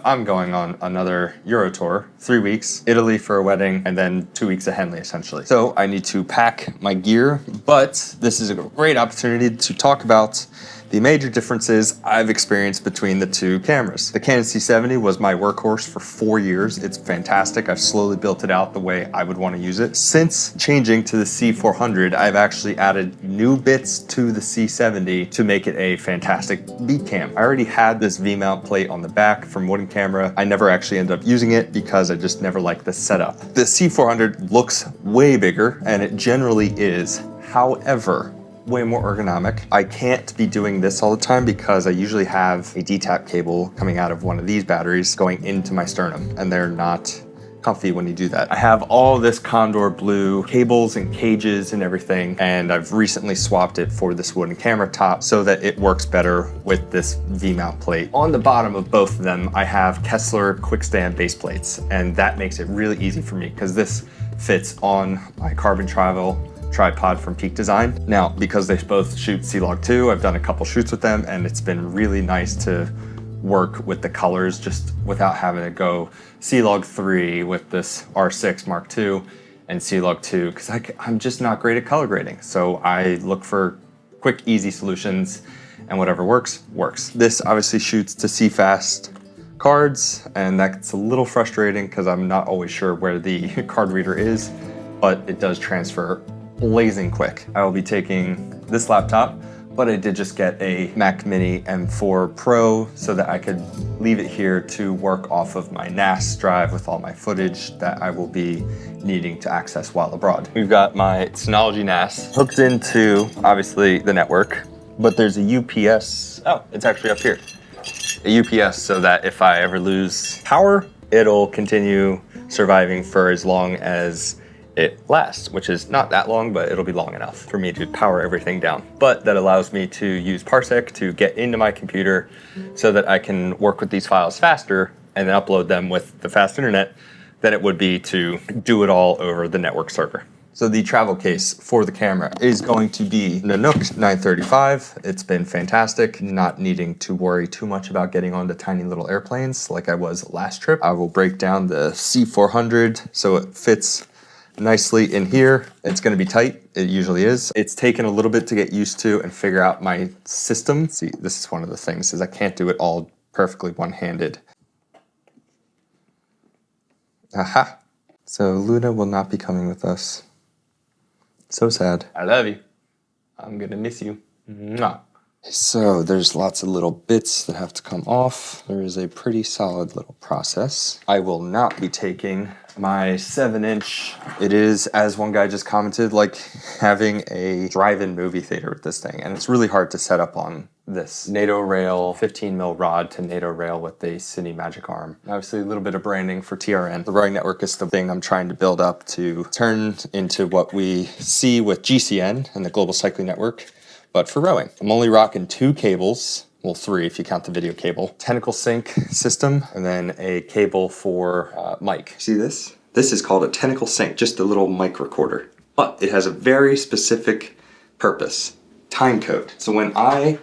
I'm going on another Euro tour, 3 weeks, Italy for a wedding, and then 2 weeks at Henley, essentially. So I need to pack my gear, but this is a great opportunity to talk about the major differences I've experienced between the two cameras. The Canon C70 was my workhorse for 4 years. It's fantastic. I've slowly built it out the way I would want to use it. Since changing to the C400, I've actually added new bits to the C70 to make it a fantastic beat cam. I already had this V-mount plate on the back from wooden camera. I never actually ended up using it because I just never liked the setup. The C400 looks way bigger, and it generally is. However, way more ergonomic. I can't be doing this all the time because I usually have a D-tap cable coming out of one of these batteries going into my sternum, and they're not comfy when you do that. I have all this Condor blue cables and cages and everything, and I've recently swapped it for this wooden camera top so that it works better with this V-mount plate. On the bottom of both of them, I have Kessler quick stand base plates, and that makes it really easy for me because this fits on my carbon travel tripod from Peak Design. Now, because they both shoot C-Log 2, I've done a couple shoots with them, and it's been really nice to work with the colors just without having to go C-Log 3 with this R6 Mark II and C-Log 2, because I'm just not great at color grading. So I look for quick, easy solutions, and whatever works, works. This obviously shoots to CFast cards, and that's a little frustrating because I'm not always sure where the card reader is, but it does transfer blazing quick. I will be taking this laptop, but I did just get a Mac Mini M4 Pro so that I could leave it here to work off of my NAS drive with all my footage that I will be needing to access while abroad. We've got my Synology NAS hooked into, obviously, the network, but there's a UPS. Oh, it's actually up here. A UPS so that if I ever lose power, it'll continue surviving for as long as it lasts, which is not that long, but it'll be long enough for me to power everything down. But that allows me to use Parsec to get into my computer so that I can work with these files faster and then upload them with the fast internet than it would be to do it all over the network server. So the travel case for the camera is going to be Nanook 935. It's been fantastic, not needing to worry too much about getting onto tiny little airplanes like I was last trip. I will break down the C400 so it fits nicely in here. It's going to be tight. It usually is. It's taken a little bit to get used to and figure out my system. See, this is one of the things is I can't do it all perfectly one-handed. Aha. So Luna will not be coming with us. So sad. I love you. I'm gonna miss you. Mwah. So there's lots of little bits that have to come off. There is a pretty solid little process. I will not be taking my 7-inch. It is, as one guy just commented, like having a drive-in movie theater with this thing, and it's really hard to set up on this NATO rail, 15 mil rod to NATO rail with the Cine Magic Arm. Obviously a little bit of branding for TRN. The rowing network is the thing I'm trying to build up to turn into what we see with GCN and the Global Cycling Network, but for rowing. I'm only rocking 2 cables. Well, 3 if you count the video cable. Tentacle sync system, and then a cable for mic. See this? This is called a Tentacle sync, just a little mic recorder. But it has a very specific purpose. Time code. So when I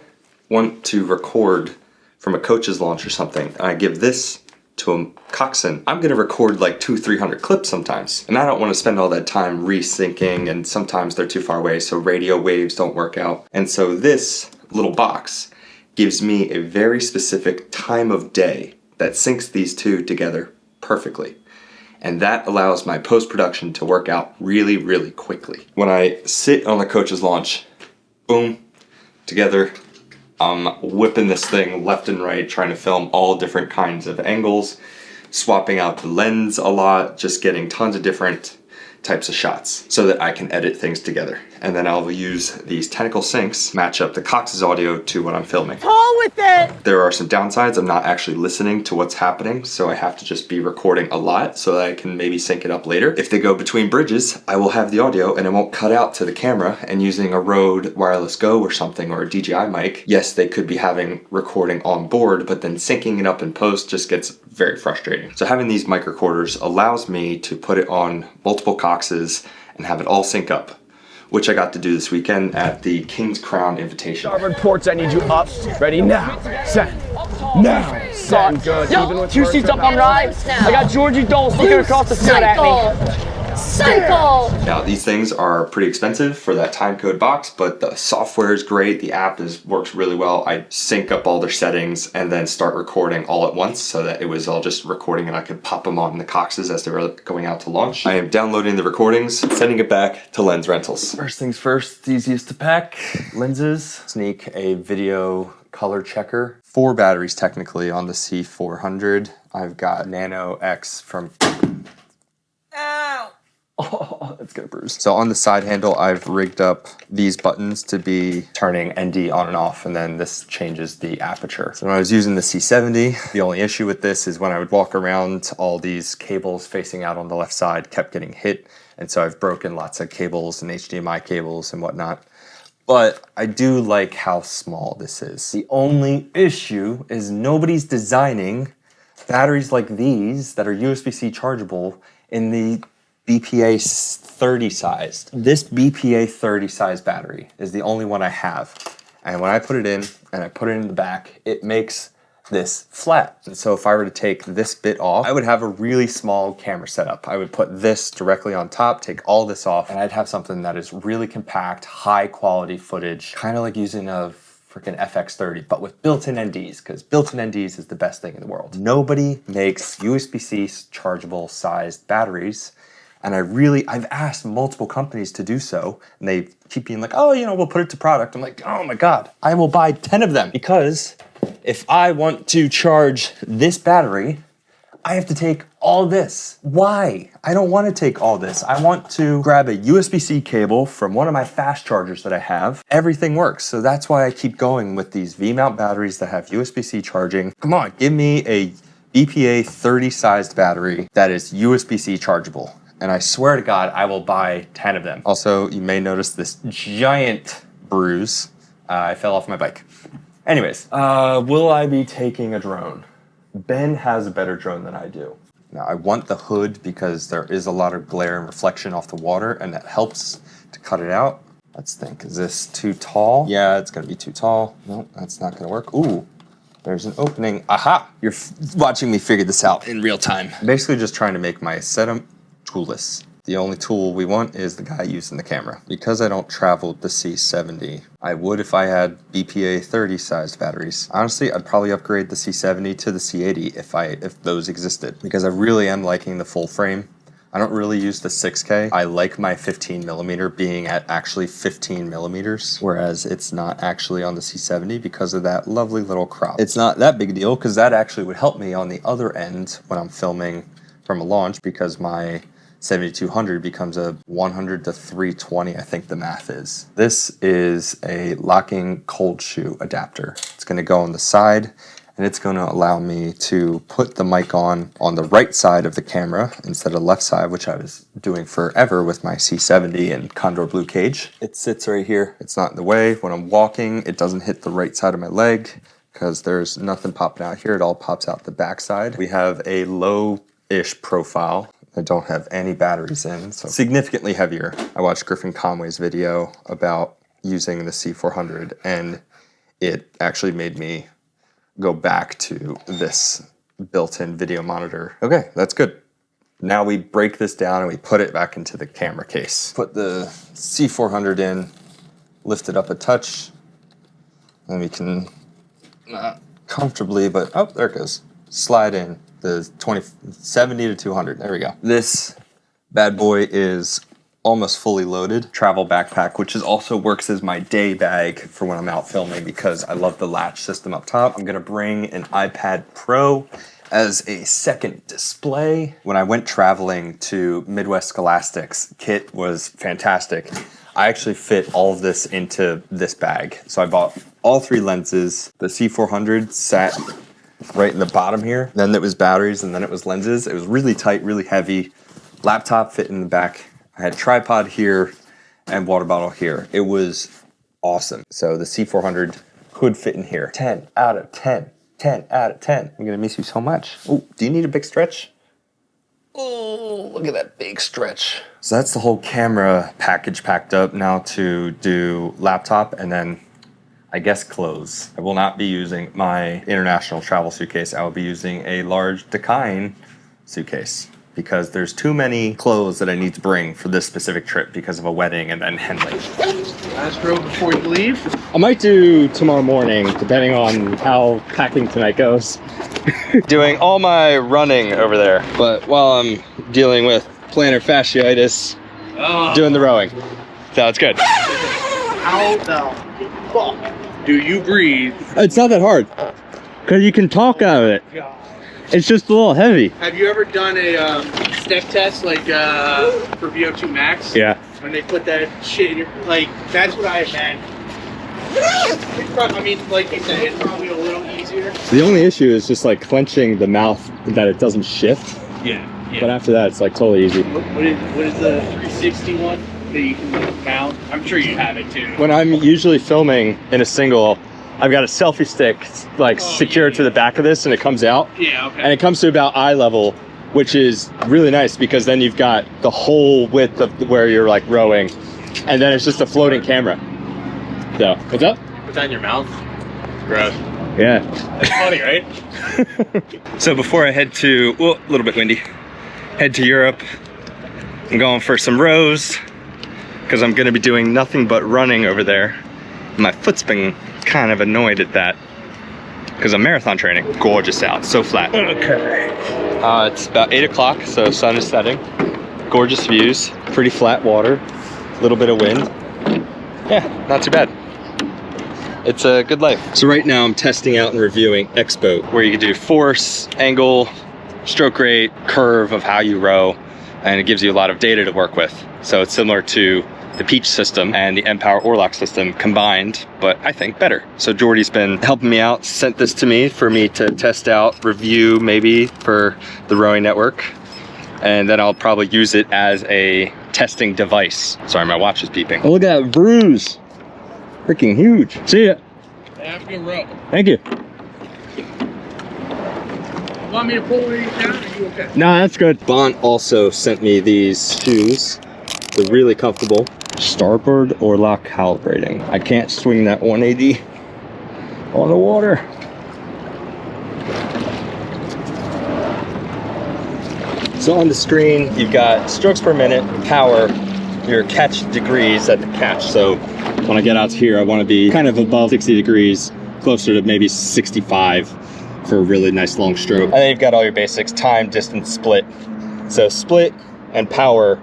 want to record from a coach's launch or something, and I give this to a coxswain, I'm gonna record like 200-300 clips sometimes. And I don't wanna spend all that time resyncing, and sometimes they're too far away, so radio waves don't work out. And so this little box gives me a very specific time of day that syncs these two together perfectly. And that allows my post-production to work out really, really quickly. When I sit on the coach's launch, boom, together, I'm whipping this thing left and right, trying to film all different kinds of angles, swapping out the lens a lot, just getting tons of different types of shots so that I can edit things together. And then I'll use these Tentacle syncs, match up the Cox's audio to what I'm filming. Pull with it! There are some downsides. I'm not actually listening to what's happening, so I have to just be recording a lot so that I can maybe sync it up later. If they go between bridges, I will have the audio and it won't cut out to the camera, and using a Rode Wireless Go or something, or a DJI mic, yes, they could be having recording on board, but then syncing it up in post just gets very frustrating. So having these mic recorders allows me to put it on multiple Coxes and have it all sync up, which I got to do this weekend at the King's Crown Invitation. Starboard ports, I need you up. Ready now, set, now. Setting good. Yo, 2 seats up on right. I got Georgie Dole sneaking across the field at me. Cycle! Now these things are pretty expensive for that timecode box, but the software is great. The app works really well. I sync up all their settings and then start recording all at once so that it was all just recording and I could pop them on the Coxes as they were going out to launch. I am downloading the recordings, sending it back to Lens Rentals. First things first, it's easiest to pack. Lenses, sneak a video color checker. 4 batteries technically on the C400. I've got Nano X from... Ow! Oh, that's gonna bruise. So on the side handle, I've rigged up these buttons to be turning ND on and off, and then this changes the aperture. So when I was using the C70, the only issue with this is when I would walk around, all these cables facing out on the left side kept getting hit, and so I've broken lots of cables and HDMI cables and whatnot. But I do like how small this is. The only issue is nobody's designing batteries like these that are USB-C chargeable in the BPA 30 sized. This BPA 30 size battery is the only one I have. And when I put it in and I put it in the back, it makes this flat. And so if I were to take this bit off, I would have a really small camera setup. I would put this directly on top, take all this off, and I'd have something that is really compact, high quality footage, kind of like using a freaking FX30, but with built-in NDs, because built-in NDs is the best thing in the world. Nobody makes USB-C chargeable sized batteries. And I've asked multiple companies to do so, and they keep being like, oh, we'll put it to product. I'm like, oh my God, I will buy 10 of them, because if I want to charge this battery, I have to take all this. Why? I don't want to take all this. I want to grab a USB-C cable from one of my fast chargers that I have. Everything works. So that's why I keep going with these V-mount batteries that have USB-C charging. Come on, give me a BPA 30 sized battery that is USB-C chargeable. And I swear to God, I will buy 10 of them. Also, you may notice this giant bruise. I fell off my bike. Anyways, will I be taking a drone? Ben has a better drone than I do. Now, I want the hood because there is a lot of glare and reflection off the water, and that helps to cut it out. Let's think, is this too tall? Yeah, it's gonna be too tall. No, that's not gonna work. Ooh, there's an opening. Aha! You're watching me figure this out in real time. I'm basically just trying to make my setup toolless. The only tool we want is the guy using the camera. Because I don't travel with the C70, I would if I had BPA 30 sized batteries. Honestly, I'd probably upgrade the C70 to the C80 if those existed, because I really am liking the full frame. I don't really use the 6K. I like my 15 millimeter being at actually 15 millimeters, whereas it's not actually on the C70 because of that lovely little crop. It's not that big a deal because that actually would help me on the other end when I'm filming from a launch, because my 7200 becomes a 100 to 320, I think the math is. This is a locking cold shoe adapter. It's gonna go on the side, and it's gonna allow me to put the mic on the right side of the camera instead of left side, which I was doing forever with my C70 and Condor Blue Cage. It sits right here. It's not in the way. When I'm walking, it doesn't hit the right side of my leg because there's nothing popping out here. It all pops out the back side. We have a low-ish profile. I don't have any batteries in, so significantly heavier. I watched Griffin Conway's video about using the C400, and it actually made me go back to this built-in video monitor. Okay, that's good. Now we break this down and we put it back into the camera case. Put the C400 in, lift it up a touch, and we can comfortably, but oh, there it goes, slide in the 70 to 200. There we go. This bad boy is almost fully loaded. Travel backpack, which also works as my day bag for when I'm out filming because I love the latch system up top. I'm gonna bring an iPad Pro as a second display. When I went traveling to Midwest Scholastics, kit was fantastic. I actually fit all of this into this bag. So I bought all 3 lenses. The C400 sat right in the bottom here. Then it was batteries, and then it was lenses. It was really tight, really heavy. Laptop fit in the back. I had tripod here and water bottle here. It was awesome. So the C400 could fit in here. 10 out of 10. 10 out of 10. I'm gonna miss you so much. Oh, do you need a big stretch? Oh, look at that big stretch. So that's the whole camera package packed up. Now to do laptop, and then I guess, clothes. I will not be using my international travel suitcase. I will be using a large DJI suitcase because there's too many clothes that I need to bring for this specific trip because of a wedding and then Henley. Last row before you leave. I might do tomorrow morning, depending on how packing tonight goes. Doing all my running over there, but while I'm dealing with plantar fasciitis, doing the rowing. So it's good. How the fuck do you breathe? It's not that hard, because you can talk out of it. It's just a little heavy. Have you ever done a step test like for VO2 Max? Yeah. When they put that shit in your, like, that's what I imagine. I mean, like you said, it's probably a little easier. The only issue is just like clenching the mouth that it doesn't shift. Yeah. But after that, it's like totally easy. What is the 360 one that you can like, mount? I'm sure you have it too. When I'm usually filming in a single, I've got a selfie stick like secured to the back of this, and it comes out. Yeah, okay. And it comes to about eye level, which is really nice because then you've got the whole width of where you're like rowing, and then it's just a floating camera. So, what's up? Put that in your mouth. Gross. Yeah. That's funny, right? So before I head to, well, a little bit windy, head to Europe, I'm going for some rows because I'm going to be doing nothing but running over there. My foot's been kind of annoyed at that because I'm marathon training. Gorgeous out, so flat. Okay. It's about 8 o'clock, so sun is setting. Gorgeous views, pretty flat water, a little bit of wind. Yeah, not too bad. It's a good life. So right now I'm testing out and reviewing Expo, where you can do force, angle, stroke rate, curve of how you row, and it gives you a lot of data to work with. So it's similar to the Peach system and the Empower Orlock system combined, but I think better. So Jordy's been helping me out, sent this to me for me to test out, review maybe for the rowing network, and then I'll probably use it as a testing device. Sorry, my watch is beeping. Oh, look at that bruise. Freaking huge. See ya. Have a good row. Thank you. Want me to pull these down? Are you okay? No, that's good. Bont also sent me these shoes. They're really comfortable. Starboard Orlock calibrating. I can't swing that 180 on the water. So on the screen, you've got strokes per minute, power, your catch degrees at the catch. So When I get out here, I want to be kind of above 60 degrees, closer to maybe 65 for a really nice long stroke. and then you've got all your basics, time, distance, split. So split and power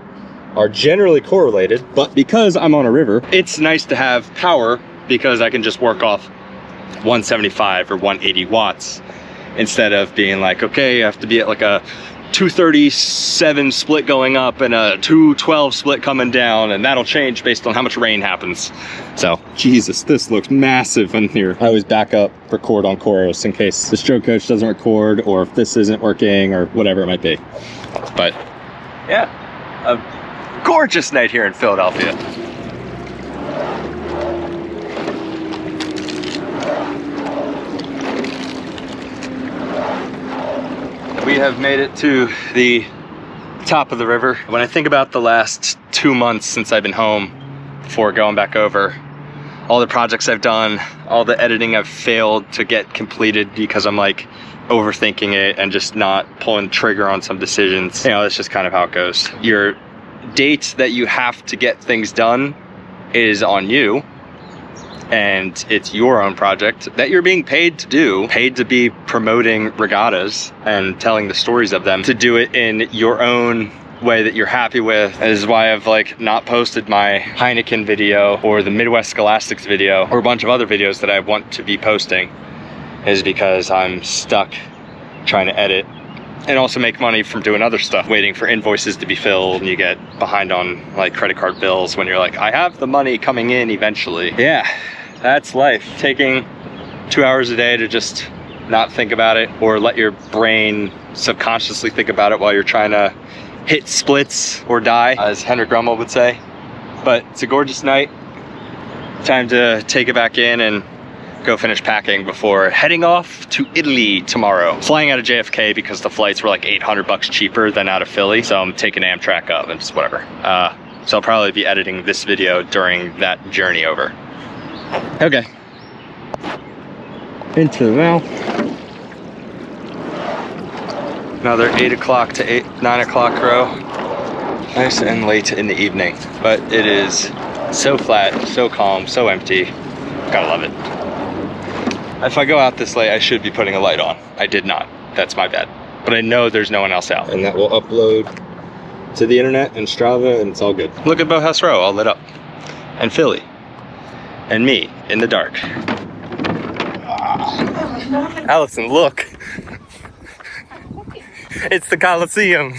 are generally correlated, but Because I'm on a river, it's nice to have power because I can just work off 175 or 180 watts instead of being like, okay, I have to be at like a 237 split going up and a 212 split coming down, and that'll change based on how much rain happens. So Jesus, this looks massive in here. I always back up, record on Chorus in case the stroke coach doesn't record or if this isn't working or whatever it might be. but yeah, a gorgeous night here in Philadelphia. We have made it to the top of the river. When I think about the last 2 months since I've been home before going back over, all the projects I've done, all the editing I've failed to get completed because I'm like overthinking it and just not pulling trigger on some decisions. You know, that's just kind of how it goes. Your date that you have to get things done is on you, and it's your own project that you're being paid to do, paid to be promoting regattas and telling the stories of them, to do it in your own way that you're happy with. That is why I've like not posted my Heineken video or the Midwest Scholastics video or a bunch of other videos that I want to be posting, is because I'm stuck trying to edit and also make money from doing other stuff, waiting for invoices to be filled, and you get behind on like credit card bills when you're like, I have the money coming in eventually. Yeah, that's life. Taking 2 hours a day to just not think about it, or let your brain subconsciously think about it while you're trying to hit splits or die, as Henrik Rummel would say. But it's a gorgeous night. Time to take it back in and go finish packing before heading off to Italy tomorrow. Flying out of JFK because the flights were like $800 cheaper than out of Philly, so I'm taking Amtrak up and just whatever. So I'll probably be editing this video during that journey over. Okay, into the mouth. Another 8 o'clock to 9 o'clock row. Nice and late in the evening, but it is so flat, so calm, so empty. Gotta love it. If I go out this late, I should be putting a light on. I did not. That's my bad. But I know there's no one else out. And that will upload to the internet and Strava, and it's all good. Look at Boathouse Row, all lit up. And Philly. And me, in the dark. Allison, look. It's the Coliseum.